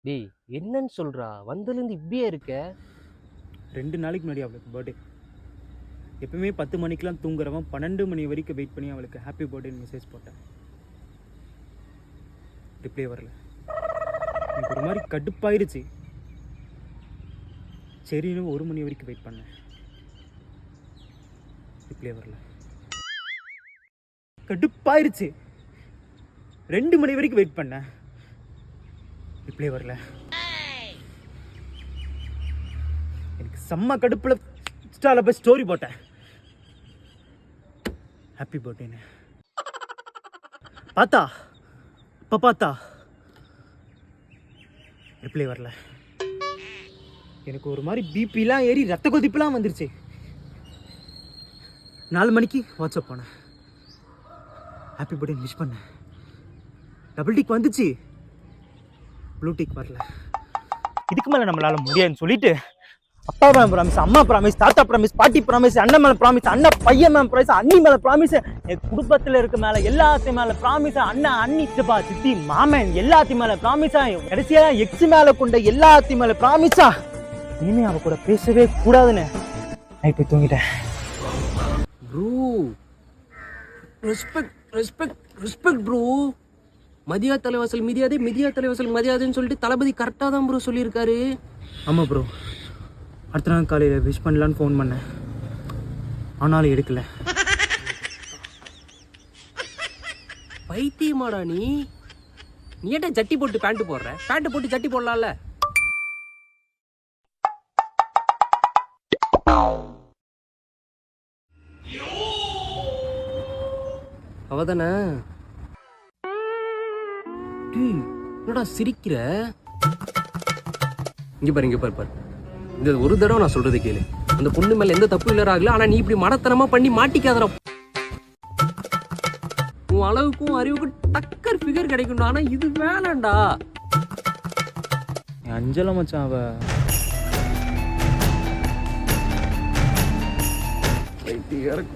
டேய் என்னன்னு சொல்றா? வந்ததுலேருந்து இப்படியே இருக்க? 2 நாளைக்கு முன்னாடி அவளுக்கு பர்த்டே. எப்பவுமே 10 மணிக்கெலாம் தூங்குறவன் 12 மணி வரைக்கும் வெயிட் பண்ணி அவளுக்கு ஹாப்பி பர்த்டேன்னு மெசேஜ் போட்டேன். ரிப்ளை வரல. எனக்கு ஒரு மாதிரி கடுப்பாயிருச்சு. சரின்னு 1 மணி வரைக்கும் வெயிட் பண்ணேன். ரிப்ளை வரல. கடுப்பாயிருச்சு. 2 மணி வரைக்கும் வெயிட் பண்ணேன். ரிப்ளை வரல. எனக்கு செம்ம கடுப்புல இன்ஸ்டால போய் ஸ்டோரி போட்டேன், ஹாப்பி பர்த்டேன்னு. பார்த்தா ரிப்ளை வரல. எனக்கு ஒரு மாதிரி பிபிலாம் ஏறி ரத்த கொதிப்புலாம் வந்துருச்சு. 4 மணிக்கு வாட்ஸ்அப் பண்ணேன், ஹாப்பி பர்த்டே விஷ் பண்ணேன். டபுள் டிக் வந்துச்சு, ப்ளூ டிக் வரல. இதுக்கு மேலே நம்மளால முடியாதுன்னு சொல்லிட்டு அப்பா மேலே ப்ராமிஸ், அம்மா ப்ராமிஸ், தாத்தா ப்ராமிஸ், பாட்டி ப்ராமிஸ், அண்ணன் மேலே ப்ராமிஸ், அண்ணன் பையன் மேலே ப்ராமிஸ், அண்ணி மேலே ப்ராமிஸ், என் குடும்பத்தில் இருக்க மேலே எல்லாத்தையும் மேலே ப்ராமிஸ், அண்ணன் அண்ணி சிப்பா சித்தி மாமன் எல்லாத்தையும் மேலே ப்ராமிஸா, கடைசியா எக்ஸ் மேலே கொண்ட எல்லாத்தையும் மேலே ப்ராமிஸா. இனிமே அவ கூட பேசவே கூடாதுன்னு நைட் போய் தூங்கிட்டேன். Bro respect bro. மதியா தலைவாசல் மிதியாதே, மிதியா தலைவாசல் மதியாதுன்னு சொல்லிட்டு தளபதி கரெக்டாக தான் ப்ரோ சொல்லியிருக்காரு. ஆமாம் ப்ரோ, அடுத்த நாள் காலையில் விஷ் பண்ணலான்னு ஃபோன் பண்ணேன், ஆனாலும் எடுக்கல. பைத்தியமாடா நீ ஏன்டா ஜட்டி போட்டு பேண்ட் போடுற? பேண்ட் போட்டு ஜட்டி போடலாம்ல. அவதானே என்னடா சிரிக்கிற? இங்க பாரு. இந்த ஒரு தடவை நான் சொல்றது கேளு. அந்த பொண்ணு மேல எந்த தப்பு இல்ல ராகுல. ஆனா நீ இப்படி மடத்தனமா பண்ணி மாட்டிக்காதடா. உன் அளவுக்கும் அறிவுக்கும் டக்கர் ஃபிகர் கிடைக்கும். ஆனா இது வேணாண்டா. அஞ்சல மச்சான் அவ. பைத்தியம்.